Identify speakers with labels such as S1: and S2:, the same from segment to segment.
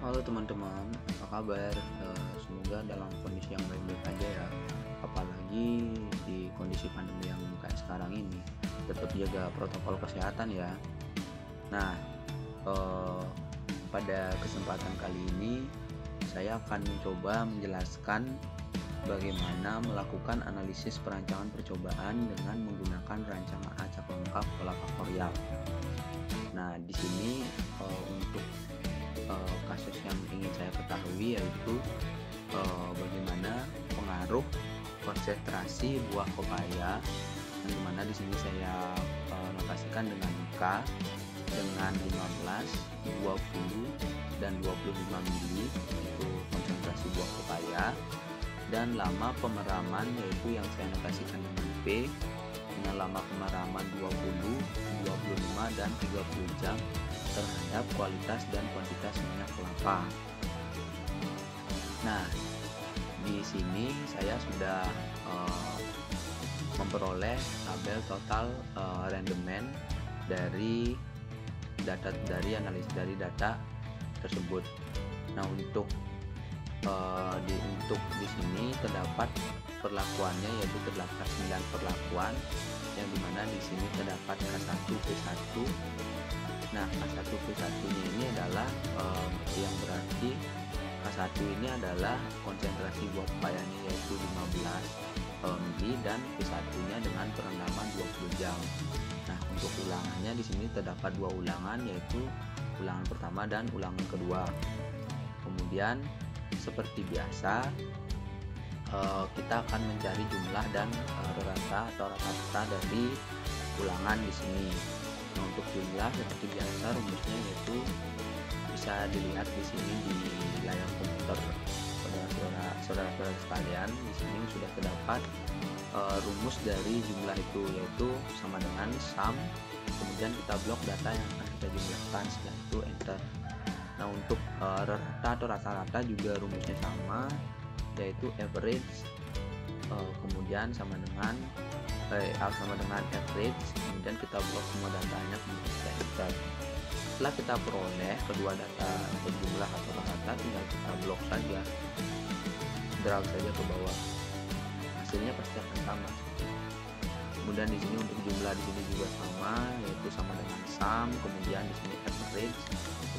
S1: Halo teman-teman, apa kabar? Semoga dalam kondisi yang baik-baik aja ya. Apalagi di kondisi pandemi yang kayak sekarang ini, tetap jaga protokol kesehatan ya. Nah, eh, pada kesempatan kali ini saya akan mencoba menjelaskan bagaimana melakukan analisis perancangan percobaan dengan menggunakan rancangan acak lengkap pola faktorial. Nah, di sini untuk kasus yang ingin saya ketahui yaitu bagaimana pengaruh konsentrasi buah pepaya, yang dimana di sini saya notasikan dengan K dengan 15, 20 dan 25 mili itu konsentrasi buah pepaya, dan lama pemeraman yaitu yang saya notasikan dengan P dengan lama pemeraman 20, 25 dan 30 jam terhadap kualitas dan kuantitas minyak kelapa. Nah, di sini saya sudah memperoleh tabel total rendemen dari data tersebut. Nah, untuk di sini terdapat perlakuannya, yaitu terdapat 9 perlakuan, yang dimana di sini terdapat K1P1. Nah, K1P1-nya ini adalah yang berarti K1 ini adalah konsentrasi buah pepayanya yaitu 15 mili dan P1-nya dengan perendaman 20 jam. Nah, untuk ulangannya di sini terdapat 2 ulangan, yaitu ulangan pertama dan ulangan kedua. Kemudian seperti biasa kita akan mencari jumlah dan rata-rata dari ulangan di sini. Nah, untuk jumlah seperti biasa rumusnya yaitu bisa dilihat di sini di layar komputer saudara-saudara sekalian. Di sini sudah terdapat rumus dari jumlah itu, yaitu sama dengan sum, kemudian kita blok data yang akan kita jumlahkan, setelah itu enter. Nah, untuk rata-rata juga rumusnya sama, yaitu average kemudian sama dengan average, kemudian kita blok semua datanya, kemudian kita enter. Setelah kita peroleh kedua data berjumlah atau rata, tinggal kita blok saja, drag saja ke bawah, hasilnya pasti akan sama. Kemudian di sini untuk jumlah di sini juga sama, yaitu sama dengan sum, kemudian di sini average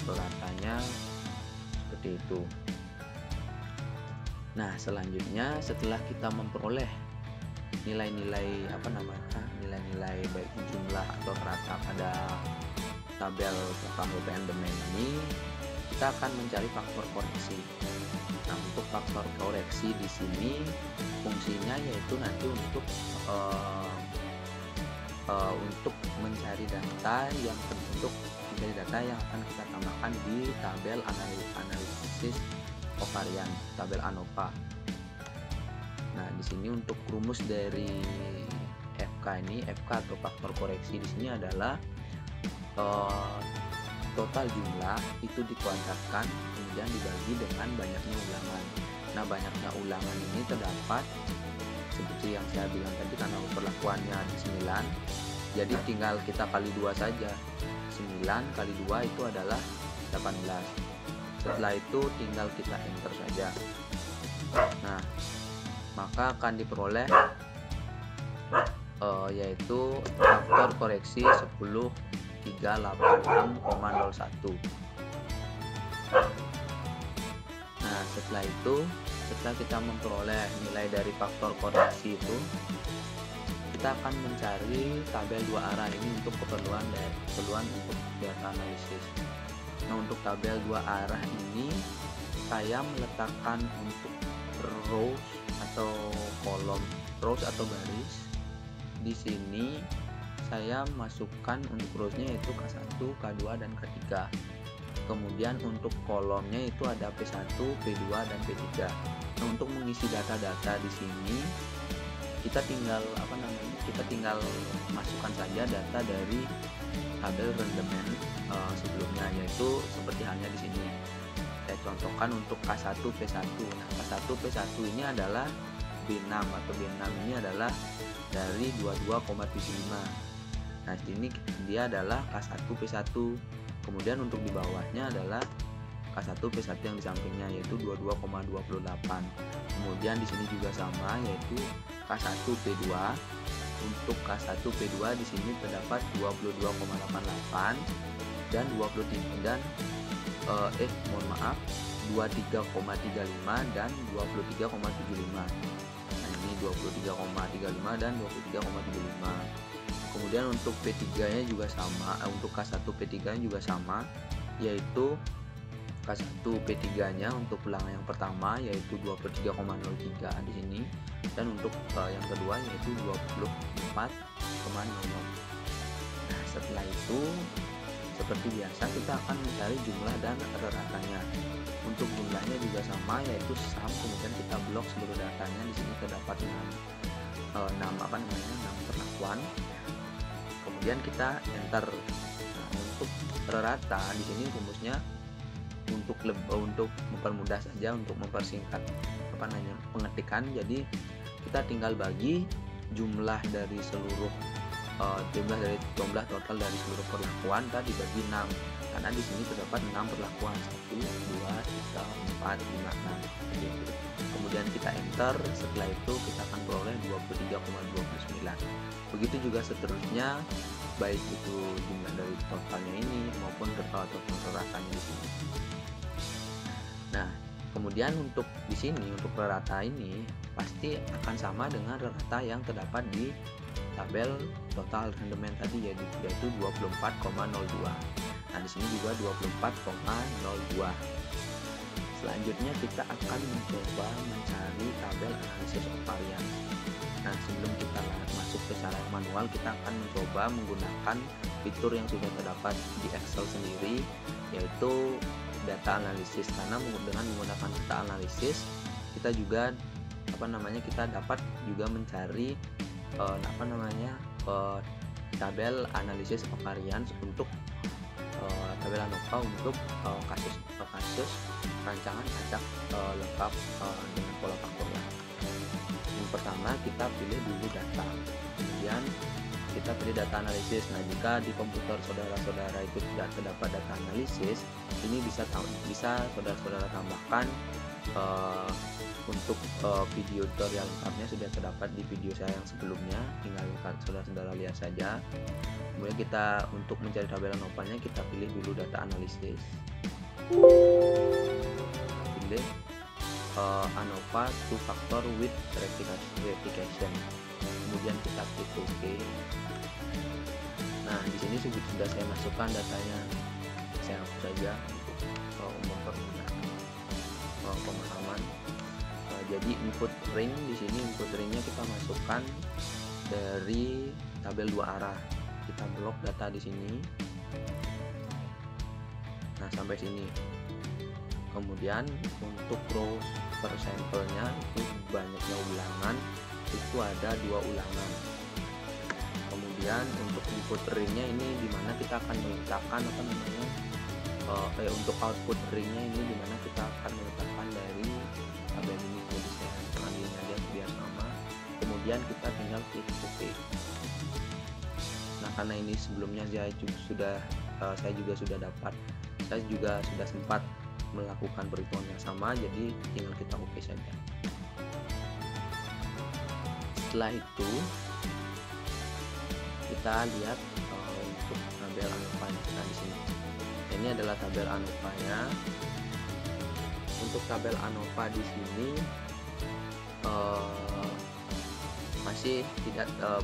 S1: untuk ratanya seperti itu. Nah, selanjutnya setelah kita memperoleh nilai-nilai nilai-nilai baik jumlah atau rata pada tabel rendemen ini, kita akan mencari faktor koreksi. Nah, untuk faktor koreksi di sini fungsinya yaitu nanti untuk mencari data yang akan kita tambahkan di tabel analisis kovarian, tabel ANOVA. Nah, di sini untuk rumus dari FK atau faktor koreksi di sini adalah total jumlah itu dikuadratkan kemudian dibagi dengan banyaknya ulangan. Nah, banyaknya ulangan ini terdapat seperti yang saya bilang tadi, karena perlakuannya 9, jadi tinggal kita kali 2 saja. 9 kali 2 itu adalah 18. Setelah itu tinggal kita enter saja. Nah, maka akan diperoleh yaitu faktor koreksi 10.386,01. Nah, setelah kita memperoleh nilai dari faktor koreksi itu, kita akan mencari tabel 2 arah ini untuk keperluan untuk data analisis. Nah, untuk tabel 2 arah ini saya meletakkan untuk rows atau kolom, rows atau baris. Di sini saya masukkan untuk rowsnya yaitu K1, K2 dan K3. Kemudian untuk kolomnya itu ada P1, P2 dan P3. Nah, untuk mengisi data-data di sini kita tinggal masukkan saja data dari tabel rendemen sebelumnya, yaitu seperti halnya di sini. Saya contohkan untuk K1P1. Nah, K1P1 ini adalah B6 atau B6 ini adalah dari 22,75. Nah, sini dia adalah K1P1. Kemudian untuk di bawahnya adalah K1 P1 yang di sampingnya, yaitu 22,28. Kemudian di sini juga sama, yaitu K1 P2. Untuk K1 P2 di sini terdapat 22,88 dan 23,35 dan 23,75. Nah, ini 23,35 dan 23,75. Kemudian untuk P3-nya juga sama, untuk K1 P3-nya juga sama, yaitu K1 P3-nya untuk ulangan yang pertama yaitu 23,03 di sini, dan untuk yang kedua yaitu 24,00. Nah, setelah itu seperti biasa kita akan mencari jumlah dan rata-ratanya. Untuk jumlahnya juga sama, yaitu sum, kemudian kita blok seluruh datanya. Di sini terdapat 6 perlakuan. Kemudian kita enter. Nah, untuk rata di sini rumusnya untuk mempermudah saja, untuk mempersingkat pengetikan. Jadi kita tinggal bagi jumlah dari seluruh jumlah total dari seluruh perlakuan tadi dibagi 6, karena di sini terdapat 6 perlakuan, 1, 2, 3, 4, 5, 6 gitu. Kemudian kita enter. Setelah itu kita akan peroleh 23,29. Begitu juga seterusnya, baik itu jumlah dari totalnya ini maupun total ratanya di sini. Nah, kemudian untuk di sini, untuk rata ini pasti akan sama dengan rata yang terdapat di tabel total rendemen tadi, yaitu 24,02. Nah, di sini juga 24,02. Selanjutnya kita akan mencoba mencari tabel analisis of variance. Nah, sebelum kita masuk ke cara manual, kita akan mencoba menggunakan fitur yang sudah terdapat di Excel sendiri, yaitu data analisis. Karena dengan menggunakan data analisis, kita juga kita dapat juga mencari tabel analisis of variance untuk tabel ANOVA untuk kasus rancangan acak lengkap dengan pola faktorial. Yang pertama kita pilih dulu data, kemudian kita pilih data analisis. Nah, jika di komputer saudara-saudara itu tidak terdapat data analisis, ini bisa saudara-saudara tambahkan untuk video tutorial lengkapnya sudah terdapat di video saya yang sebelumnya, tinggal saudara-saudara lihat saja. Kemudian kita untuk mencari tabel ANOVA-nya kita pilih dulu data analisis, pilih ANOVA two factor with verification, kemudian kita klik OK. Nah, di sini sudah saya masukkan datanya, saya hapus saja untuk mempermudah pemahaman. Jadi input ring, di sini input ringnya kita masukkan dari tabel 2 arah. Kita blok data di sini. Nah, sampai sini. Kemudian untuk row per sampelnya itu banyaknya ulangan, itu ada 2 ulangan. Kemudian untuk input ringnya ini dimana kita akan meletakkan untuk output ringnya ini dimana kita akan meletakkan dari tabel ini. Jadi saya ambil aja biar sama, kemudian kita tinggal klik OK. Nah, karena ini sebelumnya saya juga sudah sempat melakukan perhitungan yang sama, jadi tinggal kita OK saja. Setelah itu kita lihat untuk tabel ANOVA di sini. Ini adalah tabel ANOVA-nya. Untuk tabel ANOVA di sini masih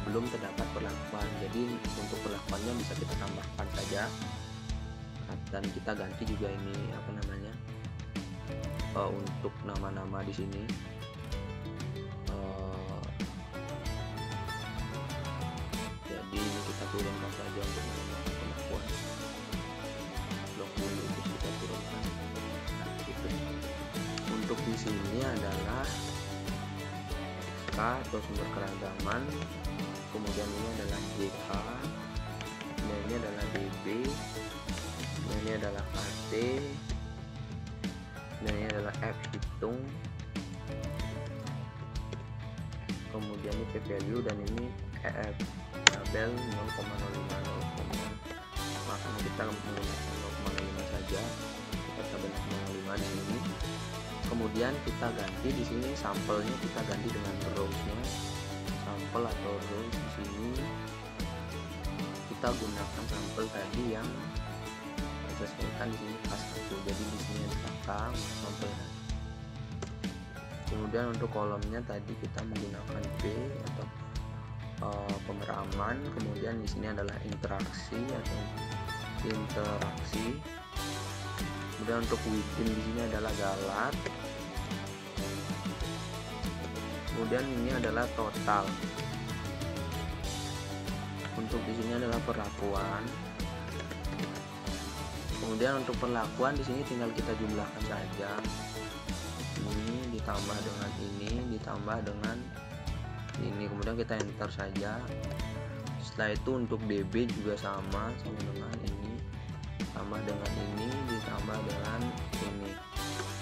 S1: belum terdapat perlakuan. Jadi untuk perlakuannya bisa kita tambahkan saja, dan kita ganti juga ini untuk nama-nama di sini. Jadi ini kita turunkan saja untuk menambahkan perlakuan. Blok dulu terus kita turunkan. Nah, gitu. Untuk di sini adalah SK atau sumber keragaman, kemudian ini adalah JK, dan ini adalah DB, dan ini adalah KT, dan ini adalah F hitung, kemudian ini P value, dan ini EF tabel 0,05, makanya kita menggunakan 0,05 saja. F tabel 0,5 di sini. Kemudian kita ganti di sini sampelnya, kita ganti dengan rows-nya. Sampel atau rows di sini kita gunakan sampel tadi yang sesuaikan di sini K1. Jadi di sini di belakang sampelnya. Kemudian untuk kolomnya tadi kita menggunakan P atau pemeraman. Kemudian di sini adalah interaksi atau interaksi. Kemudian untuk within di sini adalah galat. Kemudian ini adalah total. Untuk di sini adalah perlakuan. Kemudian untuk perlakuan di sini tinggal kita jumlahkan saja. Ini ditambah dengan ini, ditambah dengan ini. Kemudian kita enter saja. Setelah itu untuk DB juga sama dengan ini, sama dengan ini, ditambah dengan ini.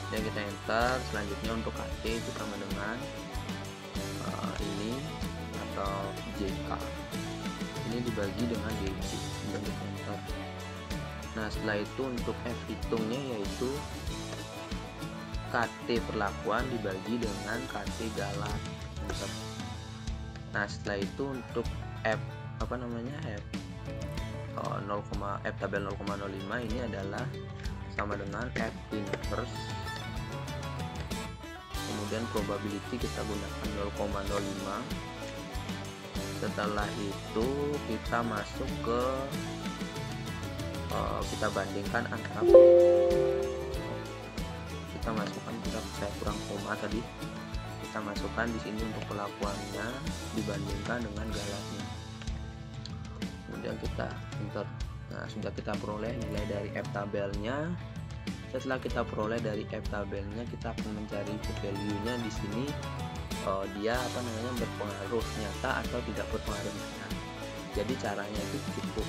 S1: Dan kita enter. Selanjutnya untuk KT itu sama dengan ini atau JK. Ini dibagi dengan DB. Kemudian kita enter. Nah setelah itu untuk F hitungnya yaitu KT perlakuan dibagi dengan KT galat. Nah setelah itu untuk F F 0, F tabel 0,05 ini adalah sama dengan F inverse. Kemudian probability kita gunakan 0,05. Setelah itu kita masuk ke kita bandingkan antara, kita masukkan, saya kurang koma tadi, kita masukkan di sini untuk perlakuannya dibandingkan dengan galatnya. Kemudian kita enter. Nah sudah kita peroleh nilai dari F tabelnya. Setelah kita peroleh dari F tabelnya, kita akan mencari value-nya di sini. Dia berpengaruh nyata atau tidak berpengaruh nyata. Jadi caranya itu cukup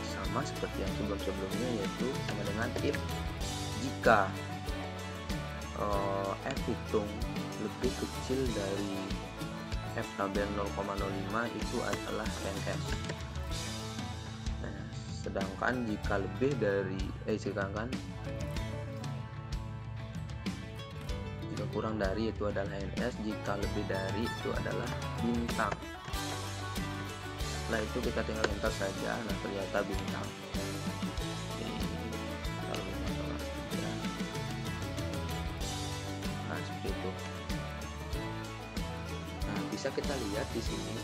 S1: sama seperti yang sebelum-sebelumnya, yaitu sama dengan if jika F hitung lebih kecil dari F tabel 0,05 itu adalah NS. Nah, sedangkan jika lebih dari jika kurang dari itu adalah NS, jika lebih dari itu adalah bintang. Setelah itu kita tinggal enter saja. Nah ternyata bintang. Nah seperti itu. Nah bisa kita lihat di sini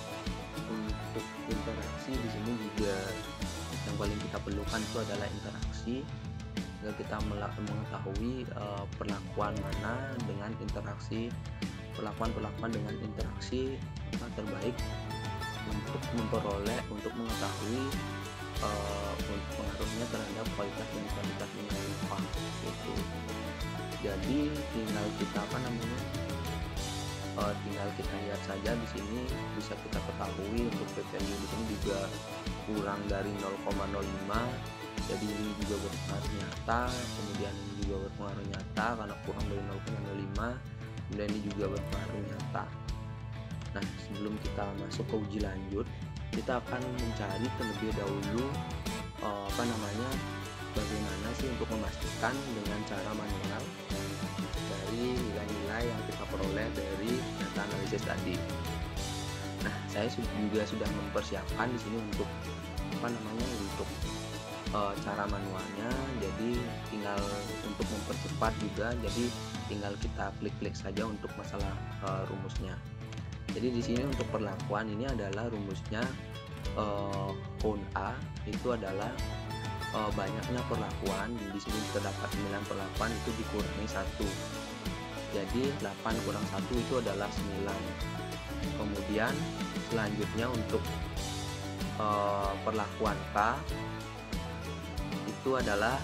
S1: untuk interaksi di sini juga yang paling kita perlukan itu adalah interaksi. Sehingga kita mengetahui perlakuan mana dengan interaksi, perlakuan dengan interaksi terbaik untuk mengetahui pengaruhnya terhadap kualitas dan kuantitas mineral lava itu. Jadi tinggal kita tinggal kita lihat saja di sini, bisa kita ketahui untuk P value di sini juga kurang dari 0,05. Jadi ini juga berpengaruh nyata, kemudian ini juga berpengaruh nyata karena kurang dari 0,05. Kemudian ini juga berpengaruh nyata. Nah sebelum kita masuk ke uji lanjut, kita akan mencari terlebih dahulu bagaimana sih untuk memastikan dengan cara manual dari nilai-nilai yang kita peroleh dari data analisis tadi. Nah saya juga sudah mempersiapkan di sini untuk untuk cara manualnya. Jadi tinggal untuk mempercepat juga, jadi tinggal kita klik saja untuk masalah rumusnya. Jadi di sini untuk perlakuan ini adalah rumusnya count A itu adalah banyaknya perlakuan. Di sini terdapat 9 perlakuan itu dikurangi 1. Jadi 8 kurang 1 itu adalah 9. Kemudian selanjutnya untuk perlakuan K itu adalah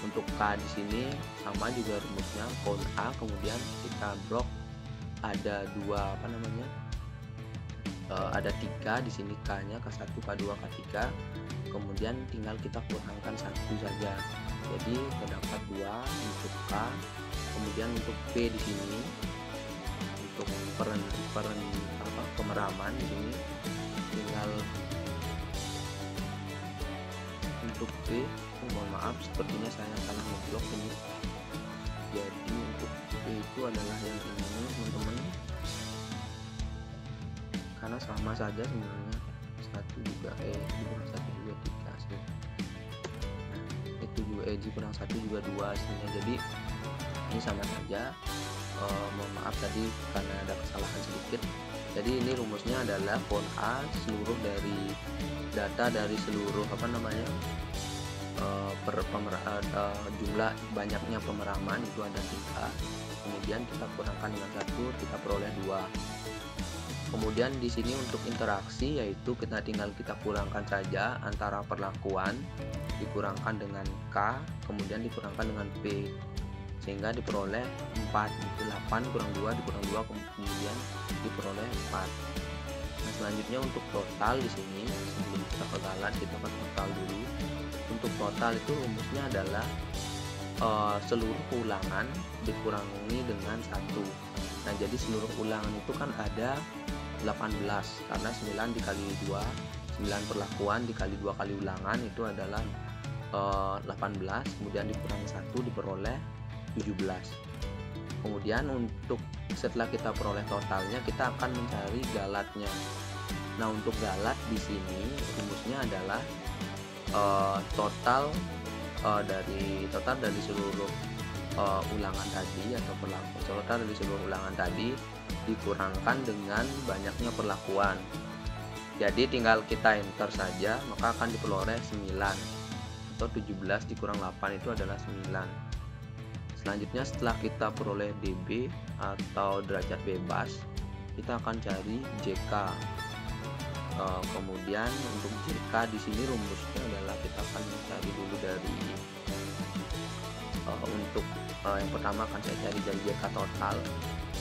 S1: untuk K di sini sama juga rumusnya count A, kemudian kita blok ada dua ada 3 di sini K-nya, K1, K2, K3. Kemudian tinggal kita kurangkan 1 saja. Jadi terdapat 2 untuk K. Kemudian untuk P di sini untuk pemeraman di sini tinggal untuk P, mohon maaf sepertinya saya salah ngeblok ini. Jadi untuk P itu adalah yang ini teman-teman, karena sama saja sebenarnya, 1 juga kurang 1 juga 3 hasilnya. Nah, itu juga kurang 1 juga 2 hasilnya, jadi ini sama saja. Mohon maaf tadi karena ada kesalahan sedikit. Jadi ini rumusnya adalah pon A seluruh dari data dari seluruh jumlah banyaknya pemeraman itu ada 3, kemudian kita kurangkan dengan 1, kita peroleh 2. Kemudian di sini untuk interaksi yaitu kita tinggal kita kurangkan saja antara perlakuan dikurangkan dengan K, kemudian dikurangkan dengan P, sehingga diperoleh 4. Itu 8 kurang 2 dikurang 2, kemudian diperoleh 4. Nah, selanjutnya untuk total di sini, sebelum kita ke galat kita akan total dulu. Untuk total itu rumusnya adalah seluruh ulangan dikurangi dengan 1. Nah, jadi seluruh ulangan itu kan ada 18, karena 9 dikali 2, 9 perlakuan dikali 2 kali ulangan itu adalah 18, kemudian dikurangi 1 diperoleh 17. Kemudian untuk setelah kita peroleh totalnya, kita akan mencari galatnya. Nah, untuk galat di sini rumusnya adalah total dari seluruh ulangan tadi atau total dari seluruh ulangan tadi dikurangkan dengan banyaknya perlakuan. Jadi tinggal kita enter saja, maka akan diperoleh 9, atau 17 dikurang 8 itu adalah 9. Selanjutnya setelah kita peroleh dB atau derajat bebas, kita akan cari JK. Kemudian untuk JK di sini rumusnya adalah kita akan mencari dulu dari untuk yang pertama akan saya cari dari JK total.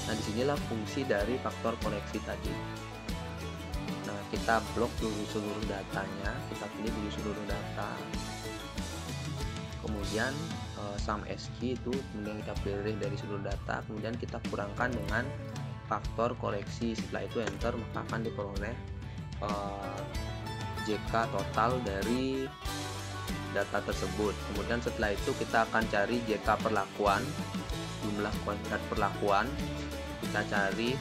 S1: Nah, disinilah fungsi dari faktor koreksi tadi. Nah, kita blok dulu seluruh datanya, kita pilih dulu seluruh data. Kemudian sum SQ itu kemudian kita pilih dari seluruh data, kemudian kita kurangkan dengan faktor koreksi. Setelah itu enter, maka akan diperoleh JK total dari data tersebut. Kemudian setelah itu kita akan cari JK perlakuan, jumlah kuadrat perlakuan. Kita cari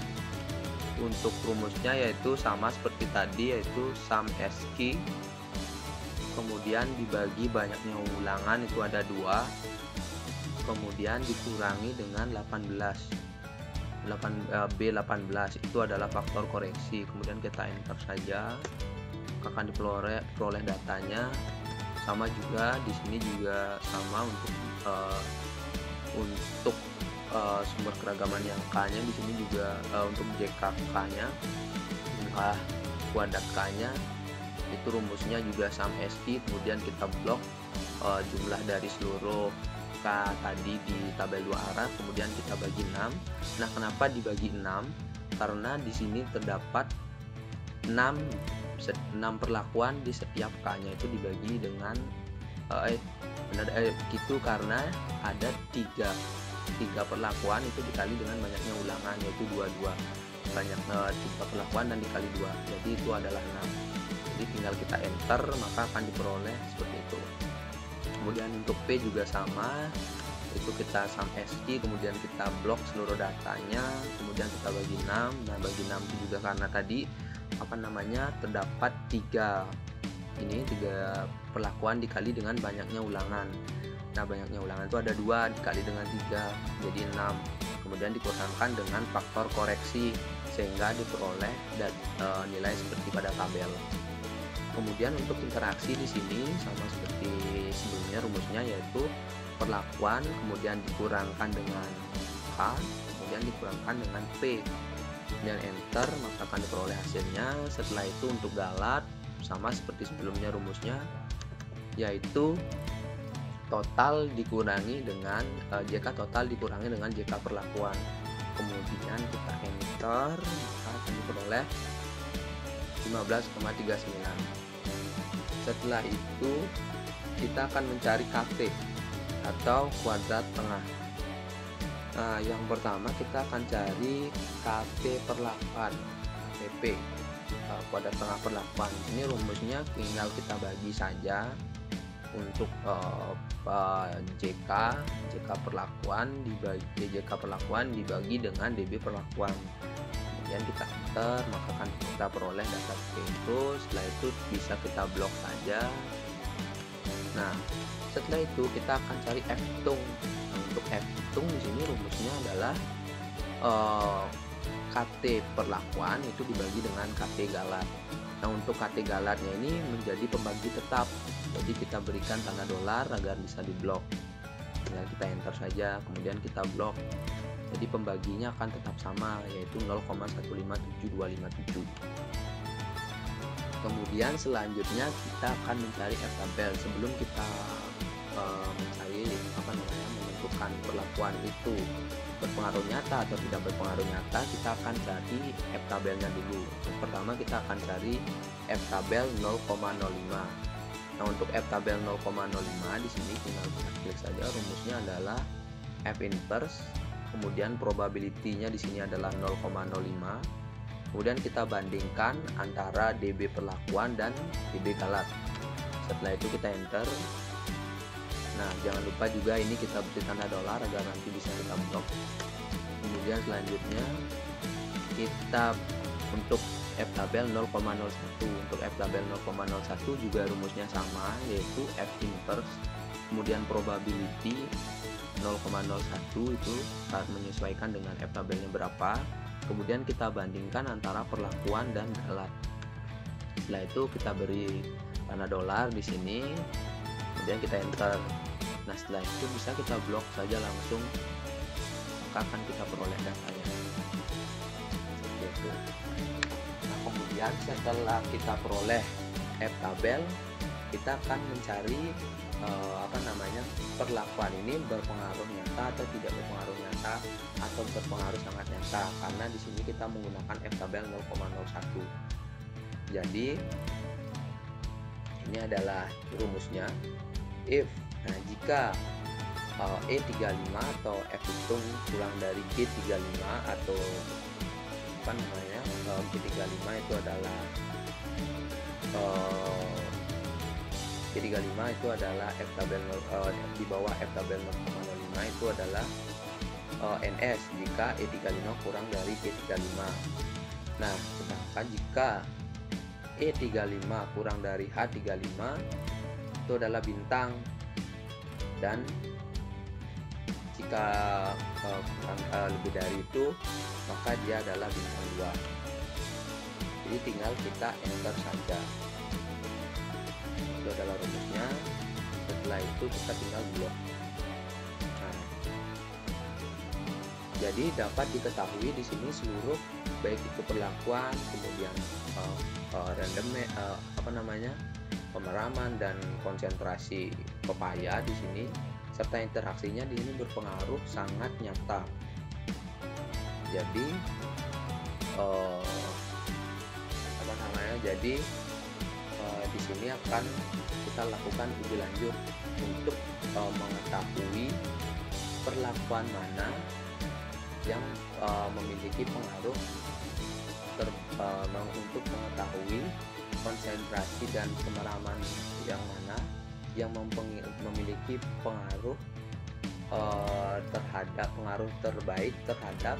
S1: untuk rumusnya yaitu sama seperti tadi, yaitu sum SQ, kemudian dibagi banyaknya ulangan itu ada 2, kemudian dikurangi dengan 18 itu adalah faktor koreksi. Kemudian kita enter saja, akan diperoleh datanya. Sama juga di sini juga sama untuk sumber keragaman yang K-nya di sini juga untuk JK-K-nya, jumlah kuadrat K-nya itu rumusnya juga sum SQ, kemudian kita blok jumlah dari seluruh K tadi di tabel 2 arah, kemudian kita bagi 6. Nah, kenapa dibagi 6? Karena di sini terdapat 6 perlakuan di setiap K-nya itu dibagi dengan gitu, karena ada 3 perlakuan itu dikali dengan banyaknya ulangan, yaitu 22. Banyak 3 perlakuan dan dikali 2, jadi itu adalah 6. Jadi tinggal kita enter, maka akan diperoleh seperti itu. Kemudian untuk P juga sama, itu kita sum SQ, kemudian kita blok seluruh datanya, kemudian kita bagi 6. Nah, bagi 6 itu juga karena tadi terdapat 3 perlakuan dikali dengan banyaknya ulangan. Nah, banyaknya ulangan itu ada 2 dikali dengan 3 jadi 6, kemudian dikurangkan dengan faktor koreksi sehingga diperoleh nilai seperti pada tabel. Kemudian untuk interaksi di sini sama seperti sebelumnya, rumusnya yaitu perlakuan kemudian dikurangkan dengan K, kemudian dikurangkan dengan P, kemudian enter, maka akan diperoleh hasilnya. Setelah itu untuk galat sama seperti sebelumnya rumusnya, yaitu total dikurangi dengan JK total dikurangi dengan JK perlakuan. Kemudian kita enter, maka akan diperoleh 15,39. Setelah itu kita akan mencari KT atau kuadrat tengah. Nah, yang pertama kita akan cari KT perlakuan, KTP, kuadrat tengah perlakuan. Ini rumusnya tinggal kita bagi saja untuk JK perlakuan dibagi dengan DB perlakuan. Kemudian kita enter, maka akan kita peroleh data seperti itu. Setelah itu bisa kita blok saja. Nah, setelah itu kita akan cari F hitung. Nah, untuk F hitung di sini rumusnya adalah KT perlakuan itu dibagi dengan KT galat. Nah, untuk KT galatnya ini menjadi pembagi tetap. Jadi kita berikan tanda dolar agar bisa diblok. Tinggal kita enter saja, kemudian kita blok. Jadi pembaginya akan tetap sama, yaitu 0,157257. Kemudian selanjutnya kita akan mencari F tabel. Sebelum kita mencari menentukan perlakuan itu berpengaruh nyata atau tidak berpengaruh nyata, kita akan cari F tabelnya dulu. Pertama kita akan cari F tabel 0,05. Nah, untuk F tabel 0,05 di sini tinggal kita klik saja. Rumusnya adalah F inverse, kemudian probability-nya di sini adalah 0,05. Kemudian kita bandingkan antara DB perlakuan dan DB galat. Setelah itu kita enter. Nah, jangan lupa juga ini kita beri tanda dolar agar nanti bisa kita blok. Kemudian selanjutnya kita untuk F tabel 0,01. Untuk F tabel 0,01 juga rumusnya sama, yaitu F inverse, kemudian probability 0,01 itu harus menyesuaikan dengan F tabelnya berapa. Kemudian kita bandingkan antara perlakuan dan galat. Setelah itu kita beri tanda dolar di sini, kemudian kita enter. Nah, setelah itu bisa kita blok saja langsung, maka akan kita peroleh datanya. Gitu. Nah, kemudian setelah kita peroleh F tabel, kita akan mencari perlakuan ini berpengaruh nyata atau tidak berpengaruh nyata, atau berpengaruh sangat nyata, karena di sini kita menggunakan F tabel 0,01. Jadi ini adalah rumusnya. If, nah jika E35 atau F hitung kurang dari G35 atau G35 itu adalah G35 itu adalah F tabel di bawah F tabel 0,05 itu adalah NS jika E35 kurang dari G35. Nah, sedangkan jika E35 kurang dari H35 itu adalah bintang, dan jika lebih dari itu maka dia adalah bintang 2. Jadi tinggal kita enter saja. Itu adalah rumusnya. Setelah itu kita tinggal blok. Nah, jadi dapat diketahui di sini seluruh baik itu perlakuan, kemudian pemeraman dan konsentrasi pepaya di sini serta interaksinya di sini berpengaruh sangat nyata. Jadi di sini akan kita lakukan uji lanjut untuk mengetahui perlakuan mana yang memiliki pengaruh untuk mengetahui konsentrasi dan pemeraman yang mana yang memiliki pengaruh terbaik terhadap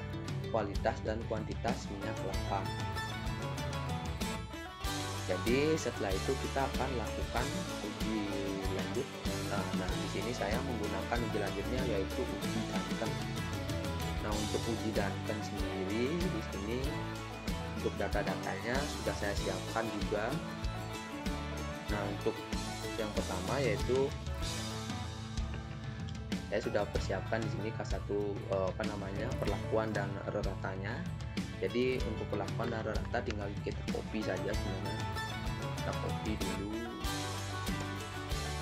S1: kualitas dan kuantitas minyak kelapa. Jadi setelah itu kita akan lakukan uji lanjut. Nah, di sini saya menggunakan uji lanjutnya yaitu uji Duncan. Nah, untuk uji Duncan sendiri di sini untuk data-datanya sudah saya siapkan juga. Nah, untuk yang pertama yaitu saya sudah persiapkan di sini K1 perlakuan dan reratanya. Jadi untuk perlakuan dan rata tinggal kita copy saja sebenarnya. Kita copy dulu.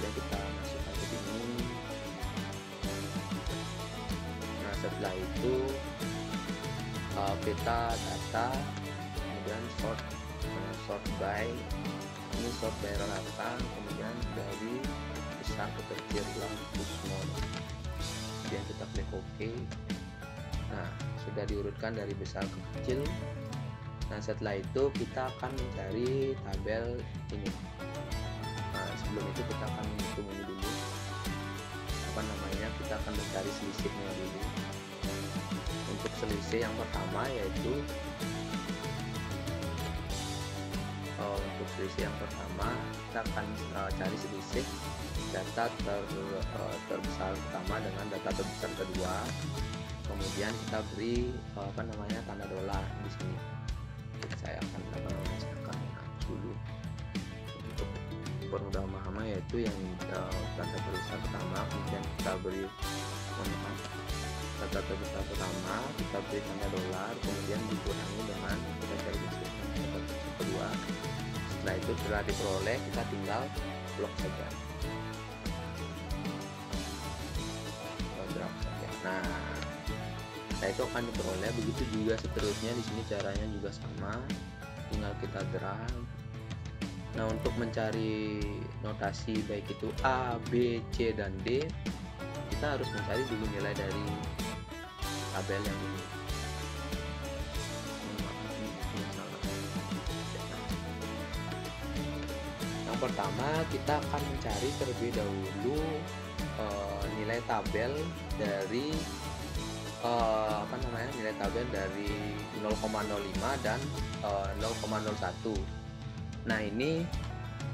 S1: Dan kita masukkan ke sini. Nah, setelah itu kita data, kemudian sort by, ini sort by rata, kemudian dari besar ke kecil to small. Kemudian kita klik OK. Nah, sudah diurutkan dari besar ke kecil. Nah, setelah itu kita akan mencari tabel ini. Nah, sebelum itu kita akan menghitung akan mencari selisihnya dulu. Untuk selisih yang pertama yaitu kita akan cari selisih data terbesar pertama dengan data terbesar kedua, kemudian kita beri tanda dolar di sini. Saya akan dulu untuk permudah pemahaman, yaitu yang data terbesar pertama, kemudian kita beri data terbesar pertama, kita beri tanda dolar, kemudian dikurangi dengan kita cari data terbesar kedua. Setelah itu telah diperoleh, kita tinggal blok saja, drag saja. Nah itu akan diperoleh. Begitu juga seterusnya, di sini caranya juga sama, tinggal kita drag. Nah, untuk mencari notasi baik itu A, B, C, dan D, kita harus mencari dulu nilai dari tabel yang ini. Yang pertama, kita akan mencari terlebih dahulu nilai tabel dari nilai tabel dari 0,05 dan 0,01. Nah, ini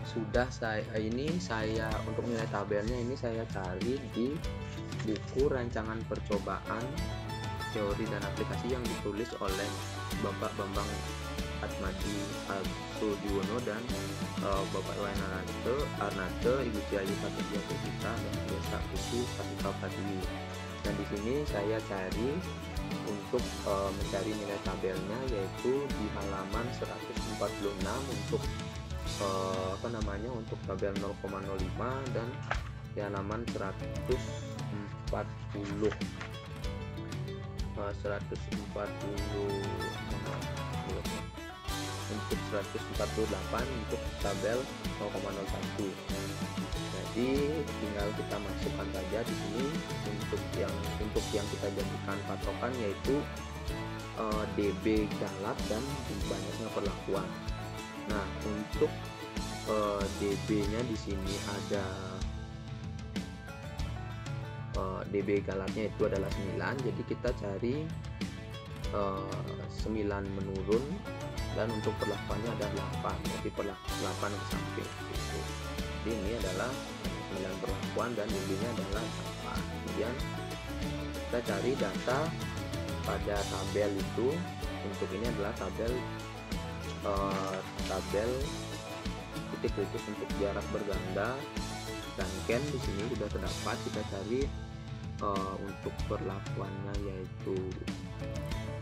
S1: sudah saya untuk nilai tabelnya ini saya cari di buku rancangan percobaan teori dan aplikasi yang ditulis oleh Bapak Bambang Atmadi Sudiono dan Bapak Iwan Arnate, Ibu Ciayu Patria dan Desa Kutu Fatika Fatiwi. Dan di sini saya cari untuk mencari nilai tabelnya, yaitu di halaman 146 untuk untuk tabel 0,05 dan di halaman 140 untuk 148 untuk tabel 0,01. Jadi tinggal kita masukkan saja di sini untuk yang kita jadikan patokan, yaitu DB galat dan banyaknya perlakuan. Nah, untuk DB-nya di sini ada DB galatnya itu adalah 9, jadi kita cari 9 menurun, dan untuk perlakuannya ada 8, jadi 8 ke samping gitu. Jadi ini adalah 9 perlakuan dan DB-nya adalah 8. Kemudian kita cari data pada tabel itu. Untuk ini adalah tabel titik kritis untuk jarak berganda dan ken di sini sudah terdapat. Kita cari untuk perlakuannya yaitu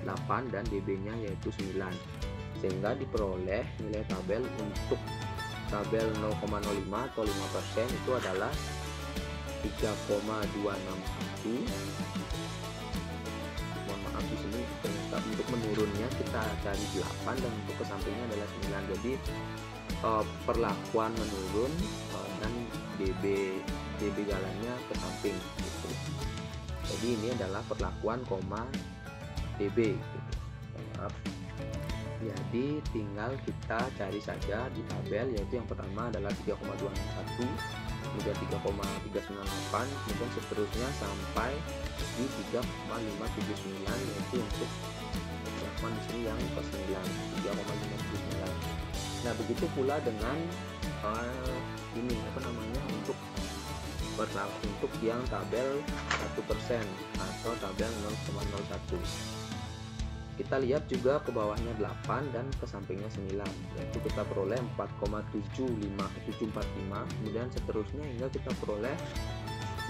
S1: 8 dan DB-nya yaitu 9, sehingga diperoleh nilai tabel untuk tabel 0,05 atau 5% itu adalah 3,261. Mohon maaf, di sini ternyata untuk menurunnya kita cari 8 dan untuk ke sampingnya adalah 9. Jadi perlakuan menurun dan DB galannya ke samping gitu. Jadi ini adalah perlakuan koma DB gitu. Maaf. Jadi tinggal kita cari saja di tabel, yaitu yang pertama adalah 3,261, kemudian 3,398, kemudian seterusnya sampai di 3,579, yaitu untuk perlakuan di sini yang ke-9, 3,579. Nah, begitu pula dengan untuk yang tabel 1% atau tabel 0,01. Kita lihat juga ke bawahnya 8 dan ke sampingnya 9, yaitu kita peroleh 4,75745, kemudian seterusnya hingga kita peroleh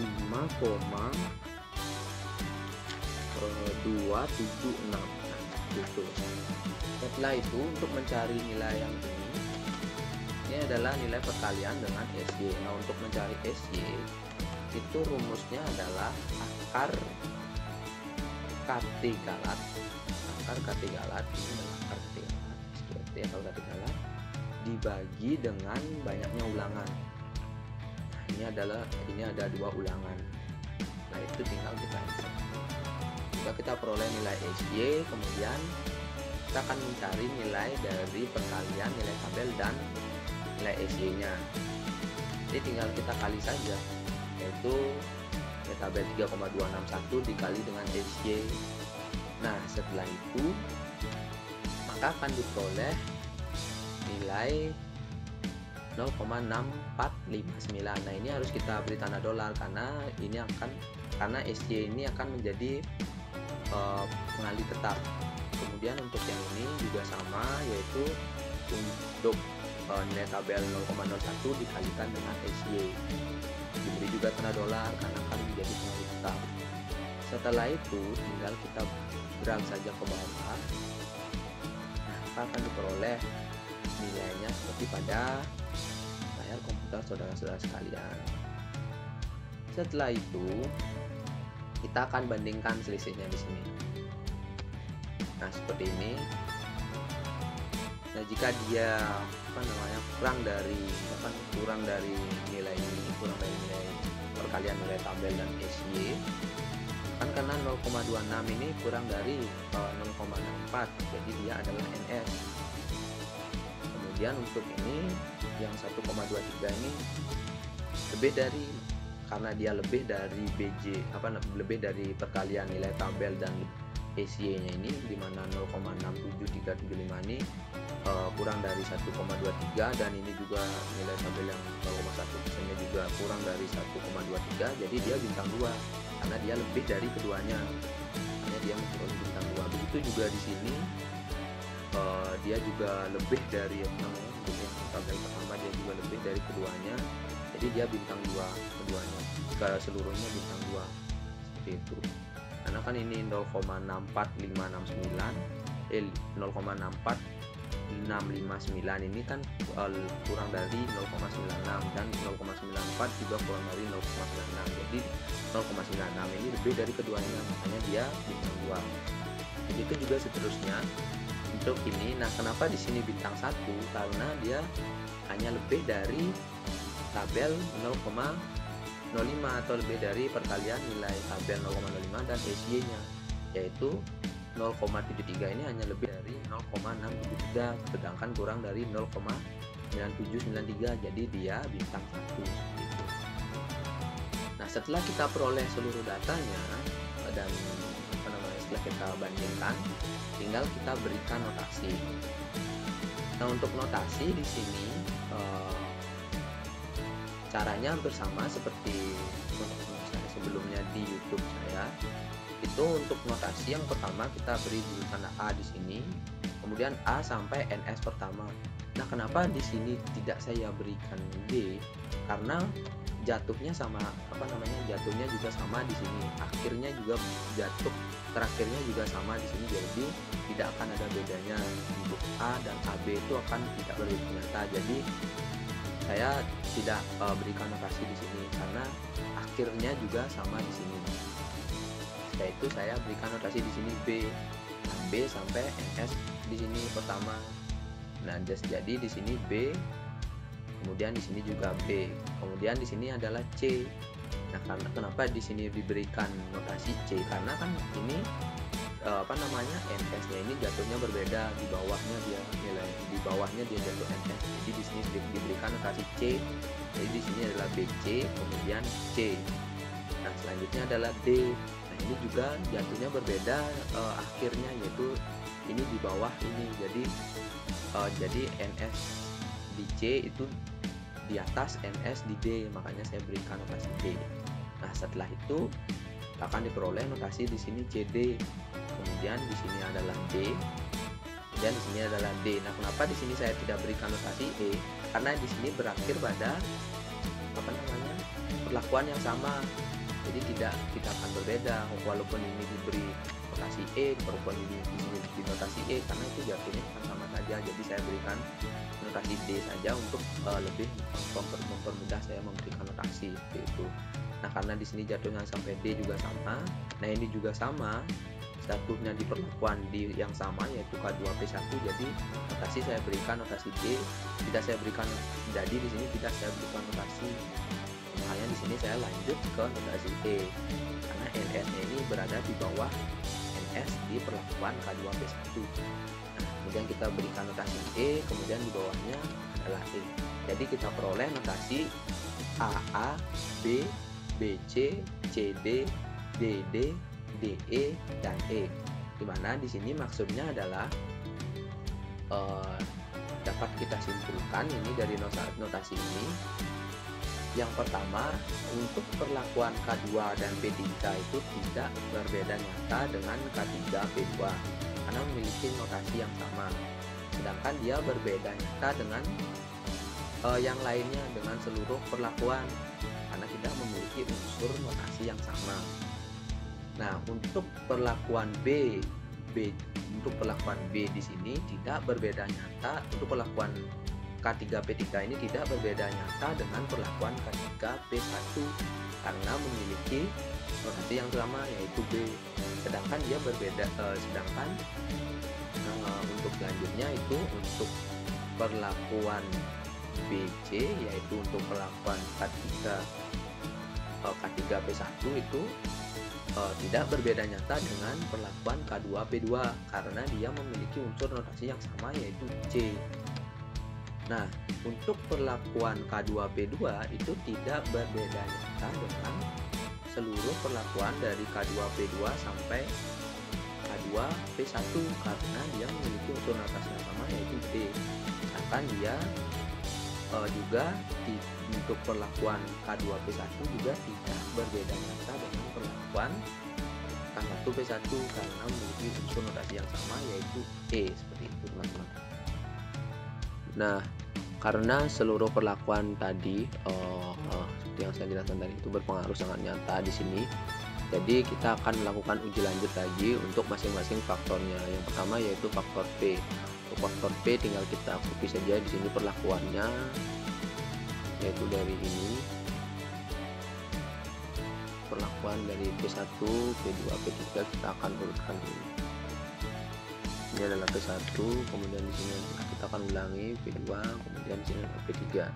S1: 5,276 gitu. Setelah itu, untuk mencari nilai yang ini adalah nilai perkalian dengan SY. Nah, untuk mencari SY itu rumusnya adalah akar KT galat. Akar KT galat ini adalah akar KT galat, SKT atau KT galat dibagi dengan banyaknya ulangan. Nah, ini ada 2 ulangan. Nah, itu tinggal kita insert. Jika kita peroleh nilai SY, kemudian kita akan mencari nilai dari perkalian nilai tabel dan nilai SY-nya. Jadi tinggal kita kali saja, yaitu tabel 3,261 dikali dengan SY. Nah, setelah itu maka akan diperoleh nilai 0,6459. Nah, ini harus kita beri tanda dolar karena SY ini akan menjadi pengali tetap. Kemudian untuk yang ini juga sama, yaitu untuk nilai tabel 0,01 dikalikan dengan SY, diberi juga tanda dolar karena akan menjadi pengali tetap. Setelah itu tinggal kita drag saja ke bawah. Nah, akan diperoleh nilainya seperti pada layar komputer saudara-saudara sekalian. Setelah itu kita akan bandingkan selisihnya di sini. Nah, seperti ini. Nah, jika dia kurang dari nilai ini, kurang dari nilai perkalian nilai tabel dan SY, kan karena 0,26 ini kurang dari 0,64, jadi dia adalah NS. Kemudian untuk ini yang 1,23 ini karena dia lebih dari BJ, lebih dari perkalian nilai tabel dan SY-nya ini, dimana 0,67375 ini kurang dari 1,23, dan ini juga nilai tabel yang 0,1%-nya juga kurang dari 1,23, jadi dia bintang 2 karena dia lebih dari keduanya, hanya dia memperoleh bintang 2. Begitu juga di sini dia juga lebih dari untuk yang tabel pertama, dia juga lebih dari keduanya, jadi dia bintang 2 keduanya, seluruhnya bintang 2 seperti itu. Karena kan ini 0,64659 ini kan kurang dari 0,96, dan 0,94 juga kurang dari 0,96, jadi 0,96 ini lebih dari keduanya, makanya dia bintang 2. Begitu juga seterusnya untuk ini. Nah, kenapa di sini bintang 1? Karena dia hanya lebih dari tabel 0,05 atau lebih dari perkalian nilai tabel 0,05 dan SY-nya, yaitu 0,73 ini hanya lebih dari 0,673, sedangkan kurang dari 0,9793, jadi dia bintang 1 seperti itu. Nah, setelah kita peroleh seluruh datanya dan setelah kita bandingkan, tinggal kita berikan notasi. Nah, untuk notasi di sini caranya hampir sama seperti saya sebelumnya di YouTube saya. Itu untuk notasi yang pertama kita beri dulu tanda A di sini, kemudian A sampai NS pertama. Nah, kenapa di sini tidak saya berikan D? Karena jatuhnya jatuhnya juga sama di sini. Akhirnya juga jatuh terakhirnya juga sama di sini, jadi tidak akan ada bedanya. Untuk A dan AB itu akan tidak berbeda nyata. Jadi saya tidak berikan notasi di sini karena akhirnya juga sama di sini. Setelah itu saya berikan notasi di sini B. Nah, B sampai NS di sini pertama. Nah, jadi di sini B, kemudian di sini juga B, kemudian di sini adalah C. Nah, karena kenapa di sini diberikan notasi C? Karena kan ini NS-nya ini jatuhnya berbeda, di bawahnya dia jatuh NS. Jadi di sini diberikan notasi C. Jadi di sini adalah BC, kemudian C. Nah, selanjutnya adalah D. Nah, ini juga jatuhnya berbeda akhirnya, yaitu ini di bawah ini. Jadi NS di C itu di atas NS di D, makanya saya berikan notasi D. Nah, setelah itu akan diperoleh notasi di sini CD, kemudian di sini adalah D, dan di sini adalah D. Nah, kenapa di sini saya tidak berikan notasi E? Karena di sini berakhir pada perlakuan yang sama, jadi tidak akan berbeda walaupun ini diberi notasi E, walaupun ini di sini di notasi E, karena itu jatuhnya akan sama saja. Jadi saya berikan notasi D saja untuk lebih mempermudah saya memberikan notasi seperti itu. Nah, karena di sini jatuhnya sampai D juga sama. Nah, ini juga sama, jatuhnya di perlakuan yang sama, yaitu K2P1. Jadi notasi saya berikan notasi D, tidak saya berikan, jadi di sini tidak saya berikan notasi. Makanya di sini saya lanjut ke notasi E, karena NS-nya ini berada di bawah NS di perlakuan K2P1. Nah, kemudian kita berikan notasi E, kemudian di bawahnya adalah E. Jadi kita peroleh notasi AA, B, BC, CD, DD, DE, dan E. Dimana di sini maksudnya adalah dapat kita simpulkan ini dari notasi ini. Yang pertama, untuk perlakuan K2 dan P3 itu tidak berbeda nyata dengan K3 P2 karena memiliki notasi yang sama. Sedangkan dia berbeda nyata dengan yang lainnya dengan seluruh perlakuan karena tidak memiliki unsur notasi yang sama. Nah, untuk perlakuan untuk perlakuan B di sini tidak berbeda nyata. Untuk perlakuan K3 P3 ini tidak berbeda nyata dengan perlakuan K3 P1 karena memiliki notasi yang sama yaitu B. Sedangkan dia berbeda untuk selanjutnya itu untuk perlakuan BC yaitu untuk perlakuan K3 P1 itu tidak berbeda nyata dengan perlakuan K2 P2 karena dia memiliki unsur notasi yang sama yaitu C. Nah, untuk perlakuan K2 P2 itu tidak berbeda nyata dengan seluruh perlakuan dari K2 P2 sampai K2 P1 karena dia memiliki unsur notasi yang sama yaitu D. Akan dia juga untuk perlakuan K2 P1 juga tidak berbeda nyata dengan perlakuan K1 P1 karena memiliki unsur notasi yang sama yaitu E. Seperti itu, teman-teman. Nah, karena seluruh perlakuan tadi seperti yang saya jelaskan tadi itu berpengaruh sangat nyata di sini, jadi kita akan melakukan uji lanjut lagi untuk masing-masing faktornya. Yang pertama yaitu faktor P. Untuk faktor P tinggal kita copy saja di sini perlakuannya, yaitu dari ini perlakuan dari P1, P2, P3 kita akan urutkan dulu. Ini adalah P1, kemudian di sini kita akan ulangi P2, kemudian di sini adalah P3.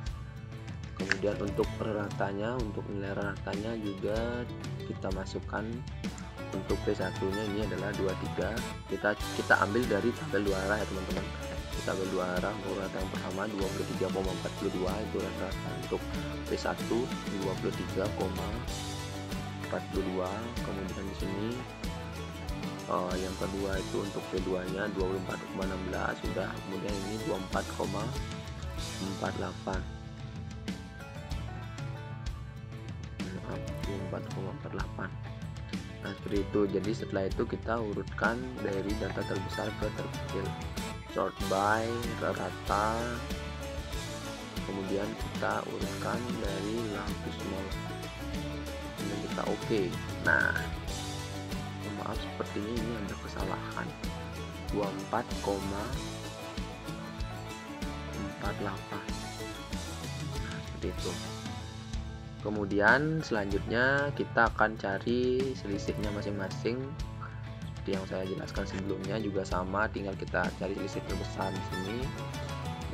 S1: Kemudian untuk ratannya, untuk nilai ratannya juga kita masukkan. Untuk P1-nya ini adalah 23. Kita ambil dari tabel 2 arah ya, teman-teman. Tabel 2 arah untuk rata yang pertama 23,42 itu rata. Untuk P1 23,42. Kemudian di sini yang kedua itu untuk P2-nya 24,16 sudah. Kemudian ini 24,48. 24,48. Nah, seperti itu. Jadi setelah itu kita urutkan dari data terbesar ke terkecil, sort by rata, kemudian kita urutkan dari long to small, kemudian kita oke. Nah, maaf sepertinya ini ada kesalahan, 24,48. Nah, seperti itu. Kemudian selanjutnya kita akan cari selisihnya masing-masing. Seperti yang saya jelaskan sebelumnya juga sama, tinggal kita cari selisih terbesar di sini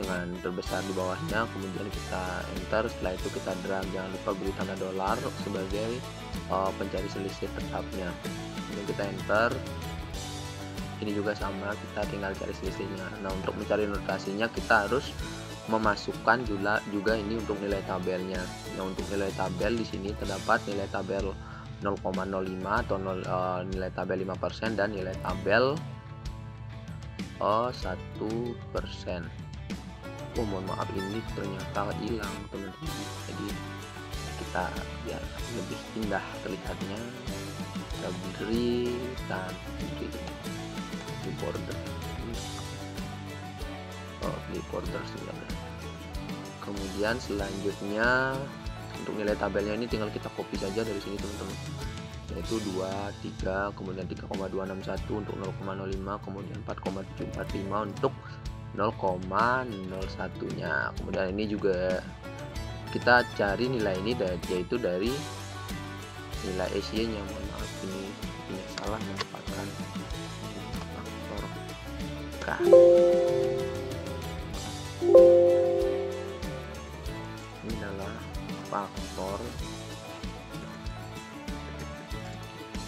S1: dengan terbesar di bawahnya, kemudian kita enter. Setelah itu kita drag, jangan lupa beri tanda dolar sebagai pencari selisih tetapnya. Kemudian kita enter. Ini juga sama, kita tinggal cari selisihnya. Nah, untuk mencari notasinya kita harus memasukkan juga ini untuk nilai tabelnya. Nah, untuk nilai tabel di sini terdapat nilai tabel 0,05 atau nilai tabel 5% dan nilai tabel 1%. Oh, mohon maaf, ini ternyata hilang, teman-teman. Jadi kita biar lebih indah terlihatnya, kita beri di border. Di border sudah. Kemudian selanjutnya untuk nilai tabelnya ini tinggal kita copy saja dari sini, teman-teman, yaitu 2, 3, kemudian 3,261 untuk 0,05, kemudian 4,745 untuk 0,01 nya. Kemudian ini juga kita cari nilai ini yaitu dari nilai SY nya. Mohon maaf, ini salah mendapatkan faktor K. Ini adalah faktor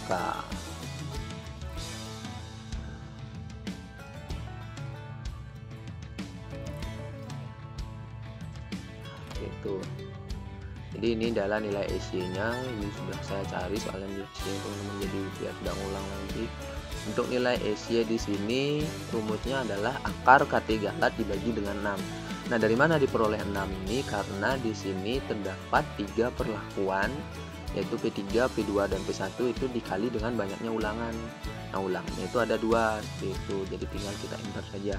S1: K. Gitu. Jadi Jadi ini adalah nilai SY-nya, ini sudah saya cari soalnya nilai SY teman-teman, jadi biar tidak ulang lagi. Untuk nilai SY di sini rumusnya adalah akar K3 alat dibagi dengan 6. Nah, dari mana diperoleh 6 ini? Karena di sini terdapat 3 perlakuan, yaitu P3, P2, dan P1 itu dikali dengan banyaknya ulangan. Nah, ulangannya itu ada 2 seperti itu. Jadi tinggal kita enter saja.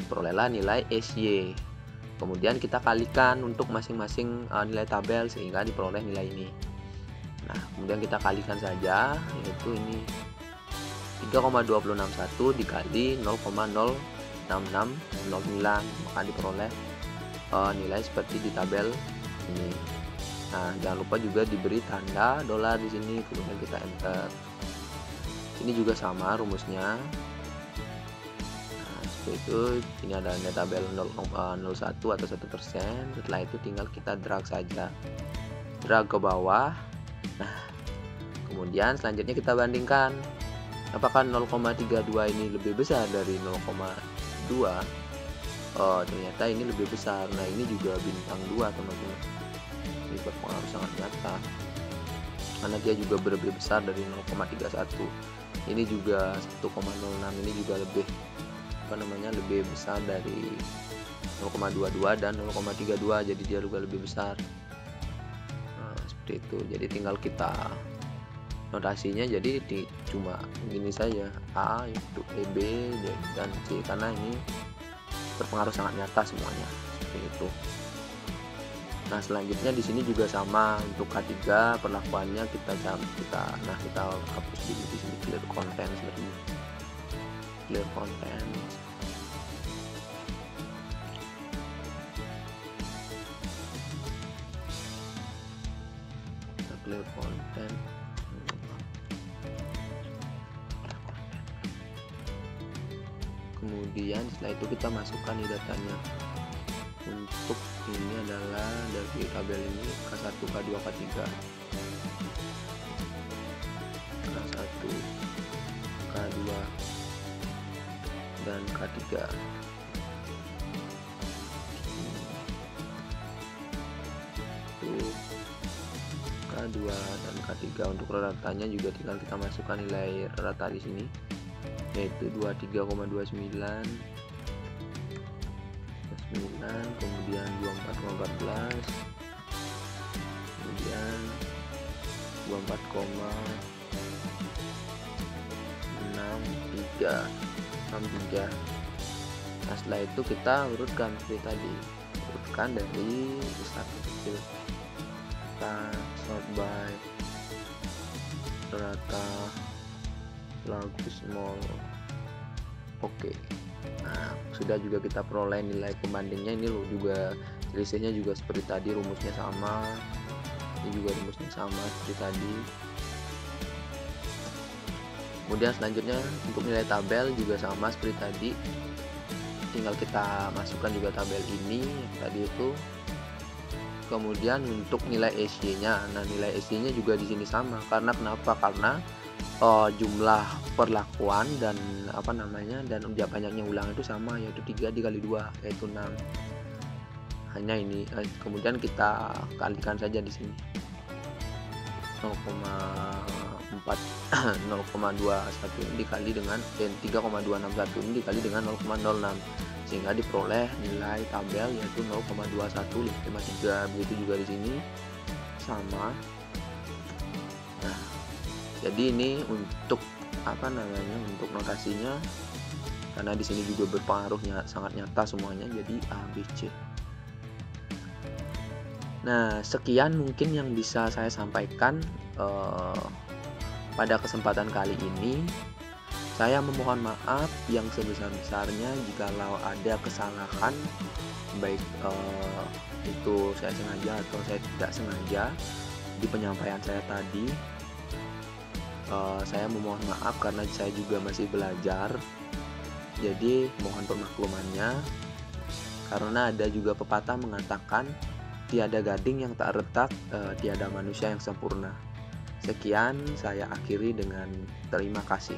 S1: Perolehlah nilai SY. Kemudian kita kalikan untuk masing-masing nilai tabel sehingga diperoleh nilai ini. Nah, kemudian kita kalikan saja, yaitu ini 3,2061 dikali 0,06609, maka diperoleh nilai seperti di tabel ini. Nah, jangan lupa juga diberi tanda dolar di sini, kemudian kita enter. Ini juga sama rumusnya. Itu ini ada nilai tabel 0,01 atau 1%. Setelah itu tinggal kita drag saja, drag ke bawah. Nah, kemudian selanjutnya kita bandingkan apakah 0,32 ini lebih besar dari 0,2. Ternyata ini lebih besar. Nah, ini juga bintang 2 teman-teman, ini berpengaruh sangat nyata karena dia juga lebih besar dari 0,31. Ini juga 1,06, ini juga lebih lebih besar dari 0,22 dan 0,32, jadi dia juga lebih besar. Nah, seperti itu. Jadi tinggal kita notasinya jadi cuma gini saja, A itu B dan C, karena ini berpengaruh sangat nyata semuanya seperti itu. Nah, selanjutnya di sini juga sama untuk K3 perlakuannya kita hapus di sini clear content seperti ini. Clear content. Clear content. Kemudian setelah itu kita masukkan di datanya. Untuk ini adalah dari tabel ini K1, K2, K3. K1, K2 dan K3. K2 dan K3 untuk ratanya juga tinggal kita masukkan nilai rata di sini, yaitu 23,29, kemudian 24,14, kemudian 24,63. Nah, setelah itu kita urutkan seperti tadi, urutkan dari besar ke kecil. Kita sort by rata lagu small. Oke. Nah, sudah juga kita peroleh nilai pembandingnya. Ini loh juga selisihnya juga seperti tadi, rumusnya sama. Ini juga rumusnya sama seperti tadi. Kemudian selanjutnya untuk nilai tabel juga sama seperti tadi. Tinggal kita masukkan juga tabel ini tadi itu. Kemudian untuk nilai SY-nya, nah nilai SY-nya juga di sini sama. Karena kenapa? Karena jumlah perlakuan dan dan banyaknya ulang itu sama, yaitu 3 dikali 2 yaitu 6. Hanya ini. Kemudian kita kalikan saja di sini 0,21 dikali dengan 3,261 ini dikali dengan 0,06, sehingga diperoleh nilai tabel yaitu 0,21553. Begitu juga di sini sama. Nah, jadi ini untuk untuk notasinya, karena di sini juga berpengaruhnya sangat nyata semuanya, jadi A, B, C. Nah, sekian mungkin yang bisa saya sampaikan pada kesempatan kali ini. Saya memohon maaf yang sebesar-besarnya jikalau ada kesalahan, baik itu saya sengaja atau saya tidak sengaja di penyampaian saya tadi. Saya memohon maaf karena saya juga masih belajar, jadi mohon permaklumannya. Karena ada juga pepatah mengatakan tiada gading yang tak retak, tiada manusia yang sempurna. Sekian saya akhiri dengan terima kasih.